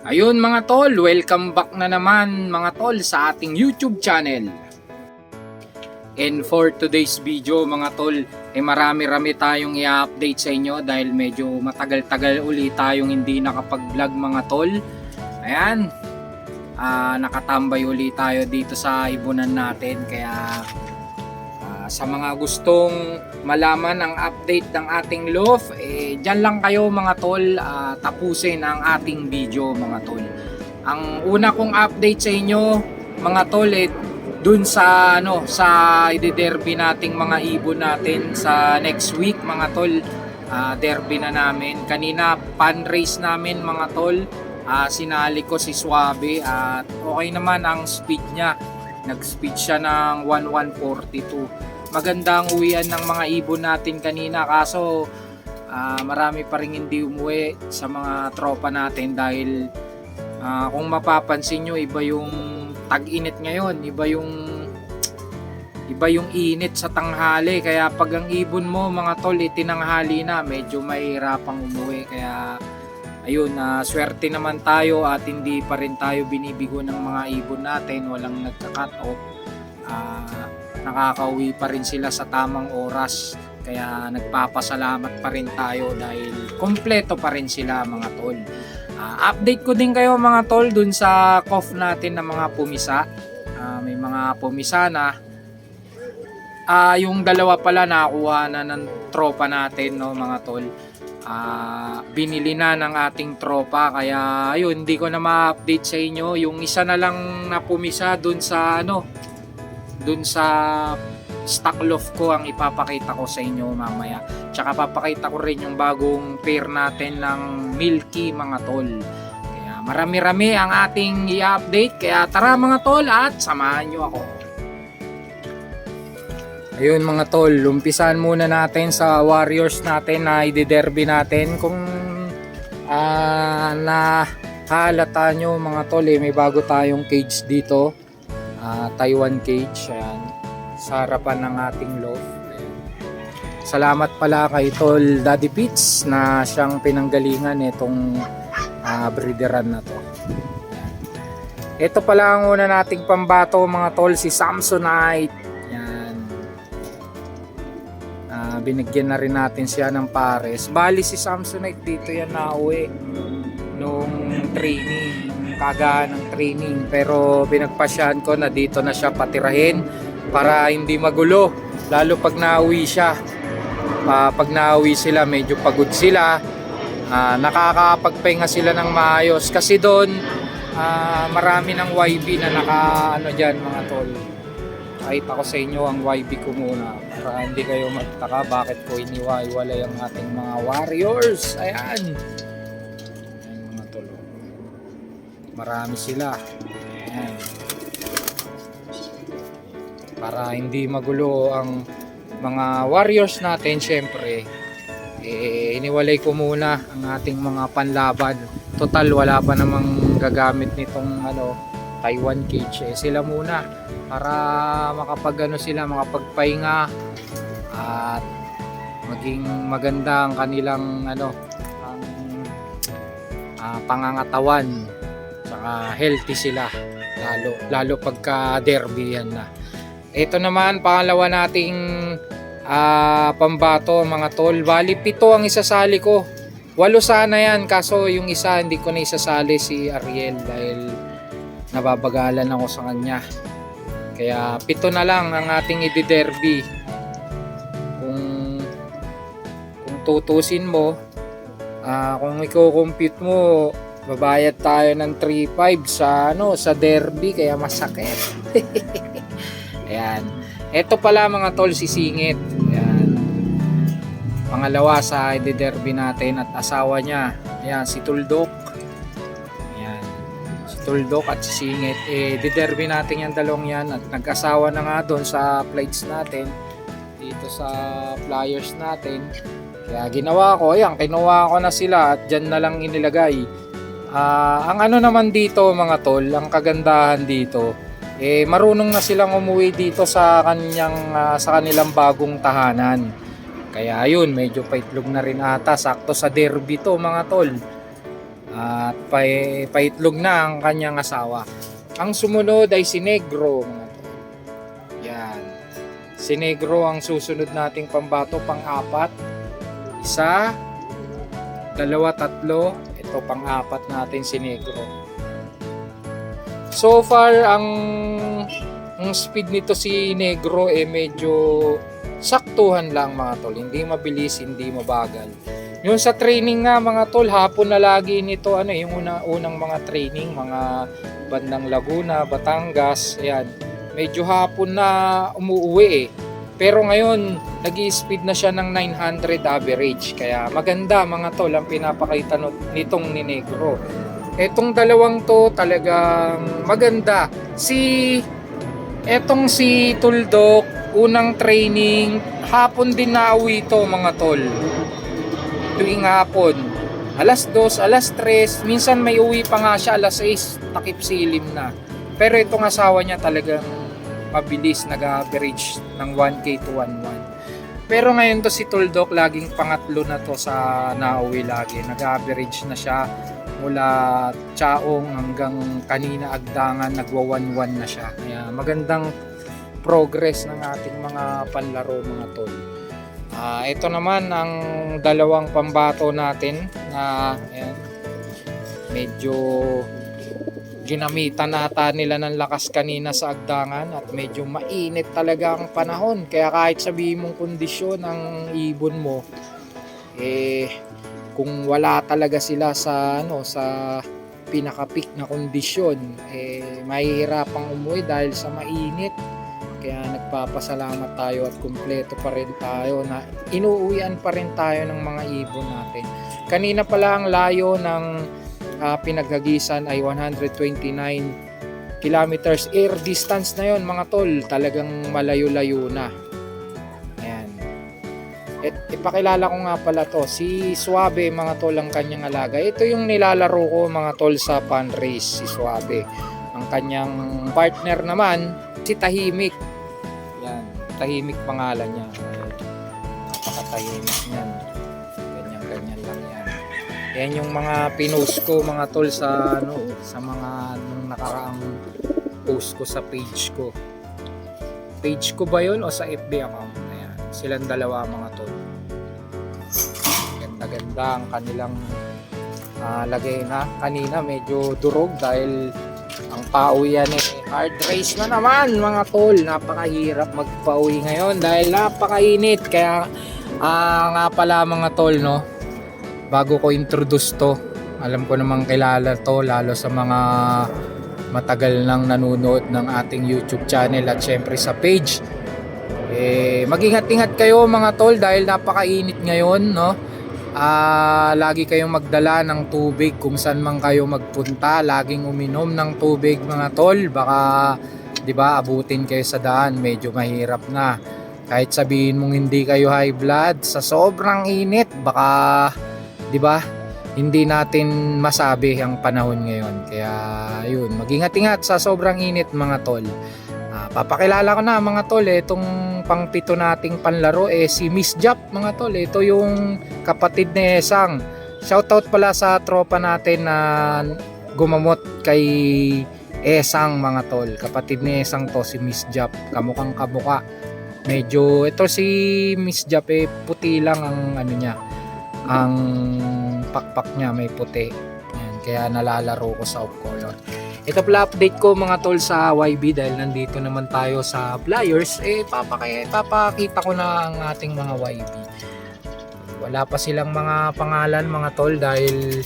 Ayun mga tol, welcome back na naman mga tol sa ating YouTube channel. And for today's video mga tol, marami-rami tayong i-update sa inyo dahil medyo matagal-tagal ulit tayong hindi nakapag-vlog mga tol. Ayan, nakatambay ulit tayo dito sa ibunan natin kaya sa mga gustong malaman ang update ng ating loft, dyan lang kayo mga tol, tapusin ang ating video mga tol. Ang una kong update sa inyo mga tol, dun sa sa ide-derby nating mga ibon natin sa next week mga tol. Derby na namin. Kanina fundraise namin mga tol. Sinali ko si Suave at okay naman ang speed niya. Nag-speed siya ng 1142. Magandang uwian ng mga ibon natin kanina, kaso marami pa rin hindi umuwi sa mga tropa natin dahil kung mapapansin nyo, iba yung tag-init ngayon, iba yung init sa tanghali, kaya pag ang ibon mo mga tol tinanghali na, medyo mahirapang umuwi. Kaya ayun, swerte naman tayo at hindi pa rin tayo binibigo ng mga ibon natin, walang nagka-cut off. Nakakauwi pa rin sila sa tamang oras, kaya nagpapasalamat pa rin tayo dahil kompleto pa rin sila mga tol. Update ko din kayo mga tol dun sa cough natin ng mga pumisa. May mga pumisa na yung dalawa pala nakuha na ng tropa natin, no mga tol. Binili na ng ating tropa, kaya ayun, hindi ko na ma-update sa inyo. Yung isa na lang na pumisa dun sa dun sa stock loft ko ang ipapakita ko sa inyo mamaya. Tsaka papakita ko rin yung bagong pair natin ng Milky mga tol. Kaya marami-rami ang ating i-update, kaya tara mga tol at samahan nyo ako. Ayun mga tol, umpisahan muna natin sa Warriors natin na ide-derby natin. Kung nahalata nyo mga tol, may bago tayong cage dito. Taiwan cage, ayan, sa harapan ng ating loft. Ayan. Salamat pala kay Tol Daddy Pitts na siyang pinanggalingan itong breederan na to. Ayan. Ito pala ang una nating pambato mga tol, si Samsonite. Ayan. Binigyan na rin natin siya ng pares. Bali si Samsonite dito yan nauwi nung training, kagaan ng training, pero pinagpasyahan ko na dito na siya patirahin para hindi magulo, lalo pag nauwi siya. Pag nauwi sila medyo pagod sila, nakakapagpahinga sila ng maayos kasi doon marami ng YB na dyan mga tol. Kahit ako sa inyo ang YB ko muna para hindi kayo magtaka bakit ko iniwalay ang ating mga Warriors. Ayan, marami sila. Ayan. Para hindi magulo ang mga Warriors natin, syempre iniwalay ko muna ang ating mga panlaban. Total wala pa namang gagamit nitong Taiwan cage, sila muna para sila makapagpahinga at maging maganda ang kanilang pangangatawan. Healthy sila lalo pagka derby yan na. Ito naman pangalawa nating pambato mga tol. Bali 7 ang isasali ko, 8 sana yan, kaso yung isa hindi ko na isasali, si Ariel, dahil nababagalan ako sa kanya. Kaya 7 na lang ang ating ide-derby. Kung tutusin mo, kung i-compute mo, babayad tayo ng 3.5 sa derby, kaya masakit. Ayan. Ito pala mga tol, si Singit. Ayan. Pangalawa sa ide-derby natin at asawa niya. Ayan, si Tuldok. Ayan. Si Tuldok at si Singit. Ide-derby natin yung dalawang yan at nag-asawa na nga doon sa plates natin. Dito sa flyers natin. Kaya ginawa ko, ayan, kinuha ko na sila at dyan na lang inilagay. Ang naman dito mga tol, ang kagandahan dito, marunong na silang umuwi dito sa kanilang bagong tahanan. Kaya ayun, medyo paitlog na rin ata, sakto sa derby to mga tol. At paitlog na ang kanyang asawa. Ang sumunod ay si Negro, mga tol. Yan. Si Negro ang susunod nating pambato, pang-apat. 1, 2, 3. Ito pang-apat natin si Negro. So far, ang speed nito si Negro medyo saktuhan lang, mga tol. Hindi mabilis, hindi mabagal. Yung sa training nga, mga tol, hapon na lagi nito, yung unang mga training, mga bandang Laguna, Batangas, ayan. Medyo hapon na umuuwi Pero ngayon, nag-i-speed na siya ng 900 average. Kaya maganda, mga tol, ang pinapakita nitong ni Negro. Etong dalawang to talagang maganda. Etong si Tuldok, unang training, hapon din nauwi to, mga tol. Tuwing hapon, alas 2, alas 3, minsan may uwi pa nga siya alas 6, takip silim na. Pero itong asawa niya talagang mabilis, nag-average ng 1K to 1.1. Pero ngayon to si Tuldok, laging pangatlo na to sa nauwi lagi. Nag-average na siya mula Chaong hanggang kanina Agdangan, nagwa 1.1 na siya. Kaya magandang progress ng ating mga panlaro, mga tol. Ito naman ang dalawang pambato natin na ayan, medyo ginamitan nata nila ng lakas kanina sa Agdangan at medyo mainit talaga ang panahon. Kaya kahit sabihin mong kondisyon ang ibon mo, kung wala talaga sila sa pinaka-peak na kondisyon, mahihirapang umuwi dahil sa mainit. Kaya nagpapasalamat tayo at kumpleto pa rin tayo na inuuwian pa rin tayo ng mga ibon natin. Kanina pala ang layo ng pinaghagisan ay 129 kilometers. Air distance na yon, mga tol. Talagang malayo-layo na. Ayan. Ipakilala ko nga pala to. Si Suave, mga tol, ang kanyang alaga. Ito yung nilalaro ko, mga tol, sa pan race. Si Suave. Ang kanyang partner naman, si Tahimik. Yan, Tahimik pangalan niya. Napakatahimik niyan. Ganyan lang yan. Yan yung mga pinost ko, mga tol, sa mga nung nakaraang post ko sa page ko. Page ko ba yun o sa FB account? Ayan, silang dalawa, mga tol. Ganda-ganda ang kanilang lagay na. Kanina medyo durog dahil ang pauwi yan hard race na naman, mga tol. Napakahirap magpauwi ngayon dahil napakainit. Kaya nga pala, mga tol, bago ko introduce to, alam ko namang kilala to lalo sa mga matagal nang nanonood ng ating YouTube channel at syempre sa page. Mag-ingat-ingat kayo, mga tol, dahil napakainit ngayon, lagi kayong magdala ng tubig kung saan man kayo magpunta. Laging uminom ng tubig, mga tol. Baka, 'di ba, abutin kayo sa daan, medyo mahirap na. Kahit sabihin mong hindi kayo high blood, sa sobrang init, baka, 'di ba, hindi natin masabi ang panahon ngayon. Kaya yun, mag-ingat-ingat sa sobrang init, mga tol. Papakilala ko na, mga tol, itong pang-pito nating panlaro si Miss Jap, mga tol. Ito yung kapatid ni Esang. Shoutout pala sa tropa natin na gumamot kay Esang, mga tol. Kapatid ni Esang to, si Miss Jap. Kamukhang kamuka. Medyo ito si Miss Jap, puti lang ang niya. Ang pakpak niya may puti. Yan, kaya nalalaro ko sa off-color. Ito pala update ko, mga tol, sa YB dahil nandito naman tayo sa Flyers. Papakita ko na ang ating mga YB. Wala pa silang mga pangalan, mga tol, dahil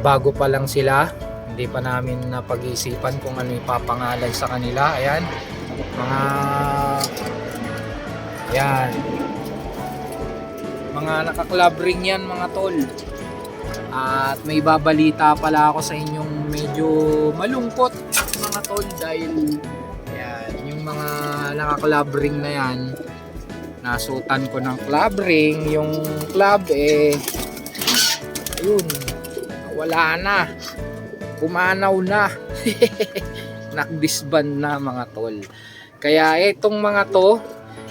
bago pa lang sila. Hindi pa namin napag-iisipan kung ano ipapangalan sa kanila. Ayan, mga naka-club ring yan, mga tol. At may babalita pala ako sa inyong medyo malungkot, mga tol, dahil yan, yung mga naka-club ring na yan, nasutan ko ng club ring. Yung club ayun, wala na, pumanaw na. Nakdisband na, mga tol. Kaya itong mga to,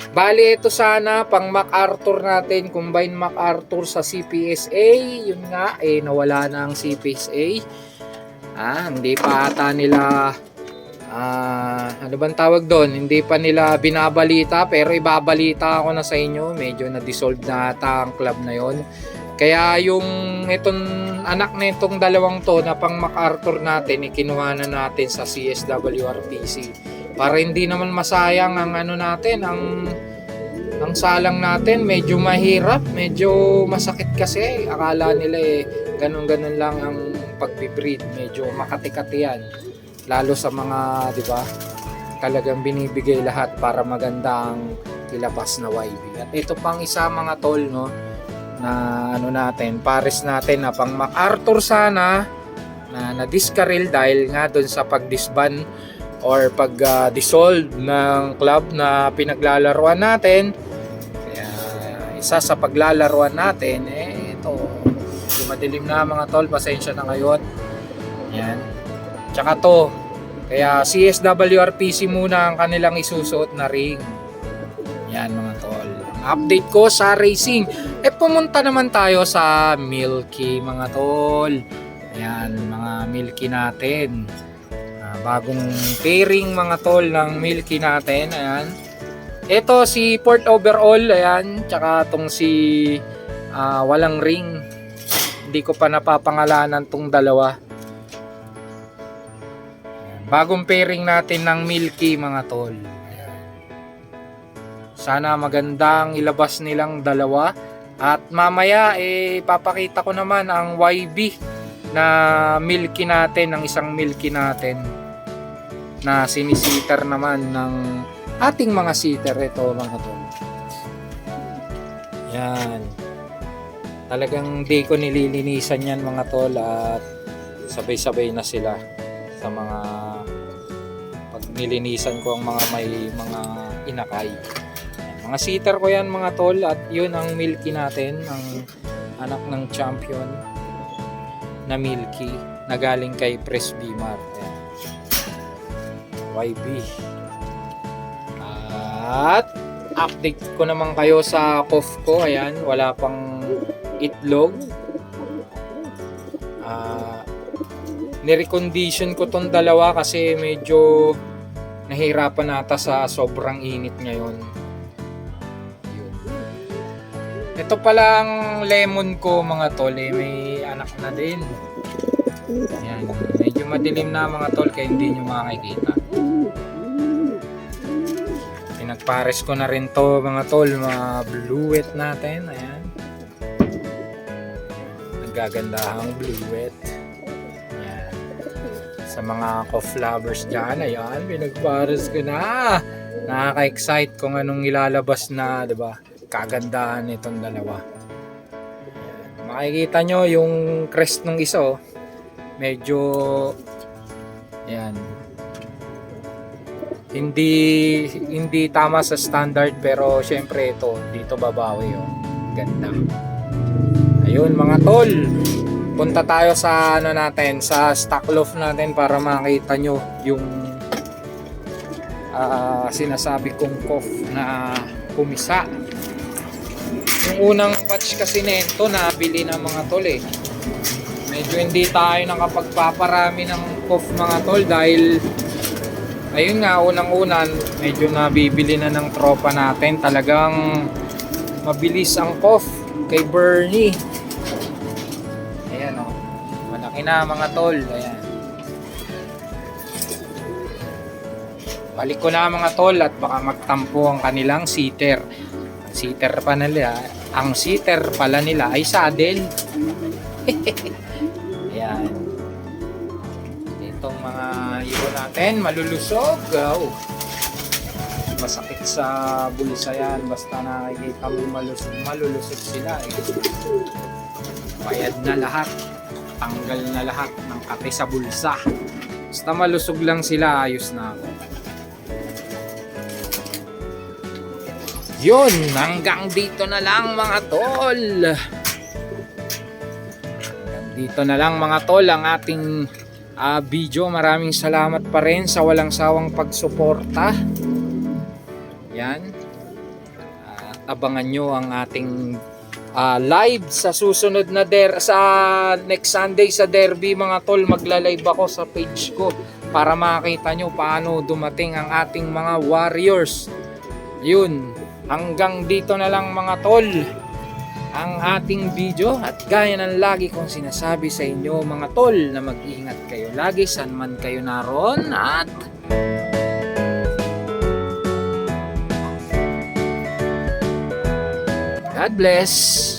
Bali, ito sana pang MacArthur natin, combine MacArthur sa CPSA. Yun nga, nawala na ang CPSA. Hindi pa ata nila, ano bang tawag doon? Hindi pa nila binabalita, pero ibabalita ako na sa inyo. Medyo na-dissolve na ata ang club na yon. Kaya yung itong anak na itong dalawang to na pang MacArthur natin, ikinuha na natin sa CSWRPC. Para hindi naman masayang ang ano natin, ang salang natin. Medyo mahirap, medyo masakit kasi. Akala nila ganun-ganun lang ang pagbe-breed. Medyo makati-kati yan. Lalo sa mga, di ba, talagang binibigay lahat para maganda ang ilabas na YB. At ito pang isa mga tol, no, na ano natin, pares natin na pang MacArthur sana na na-discarrel dahil nga doon sa pag-disband or pag-dissolve ng club na pinaglalaruan natin. Kaya isa sa paglalaruan natin, ito, madilim na mga tol, pasensya na kayo. Yan. Tsaka to, kaya CSWRPC muna ang kanilang isusuot na ring. Yan mga tol. Update ko sa racing. Pumunta naman tayo sa Milky mga tol. Ayan, mga Milky natin. Bagong pairing mga tol ng Milky natin. Ayan. Ito si Port Overall. Ayan. Tsaka itong si walang ring. Hindi ko pa napapangalanan tong dalawa. Ayan. Bagong pairing natin ng Milky mga tol. Ayan. Sana magandang ilabas nilang dalawa. At mamaya papakita ko naman ang YB na Milky natin, ng isang Milky natin na sinisiter naman ng ating mga sitter. Ito mga tol. Yan. Talagang di ko nililinisan yan mga tol at sabay-sabay na sila sa mga pag nilinisan ko ang mga may mga inakay. Mga sitter ko yan mga tol at yun ang Milky natin, ang anak ng champion na Milky na galing kay Press Bimar. YB. At update ko naman kayo sa cough ko. Ayan, wala pang itlog. Nirecondition ko tong dalawa kasi medyo nahirapan nata sa sobrang init ngayon. Ito pala ang lemon ko mga tol, may anak na din. Ayan, medyo madilim na mga tol kaya hindi nyo makikita. Pinagpares ko na rin to mga tol, mga bluet natin. Ayan, nagagandahang bluet. Ayan. Sa mga cough lovers dyan, ayan, pinagpares ko na. Nakaka-excite kung anong ilalabas na, diba, kagandahan nitong dalawa. Ayan. Makikita nyo yung crest ng isa, oh. Medyo ayan, hindi tama sa standard, pero syempre ito dito babawi, oh. Ganda. Ayun mga tol, punta tayo sa ano natin, sa stock loft natin para makita nyo yung sinasabi kong cough na pumisa. Yung unang batch kasi nito nabili na mga tol medyo hindi tayo nakapagpaparami ng cough mga tol dahil ayun nga, unang-unan medyo nabibili na ng tropa natin. Talagang mabilis ang cough kay Bernie. Ayan, oh, malaki na mga tol. Ayan, balik ko na mga tol at baka magtampo ang kanilang sitter. Ang sitter pala nila ay saddle. Ayan. Itong mga ibon natin malulusog. Oh. Masakit sa bulsa yan basta nakikita mo malulusog sila. Bayad na lahat. Tanggal na lahat ng kate sa bulsa. Basta malusog lang sila, ayos na ako. Yun, hanggang dito na lang mga tol. Dito na lang mga tol ang ating video. Maraming salamat pa rin sa walang sawang pagsuporta. Yan. abangan nyo ang ating live sa susunod na sa next Sunday sa Derby mga tol. Magla-live ako sa page ko para makita nyo paano dumating ang ating mga Warriors. Yun, hanggang dito na lang mga tol ang ating video, at gaya ng lagi kong sinasabi sa inyo mga tol, na mag-ingat kayo lagi saan man kayo naroon, at God bless.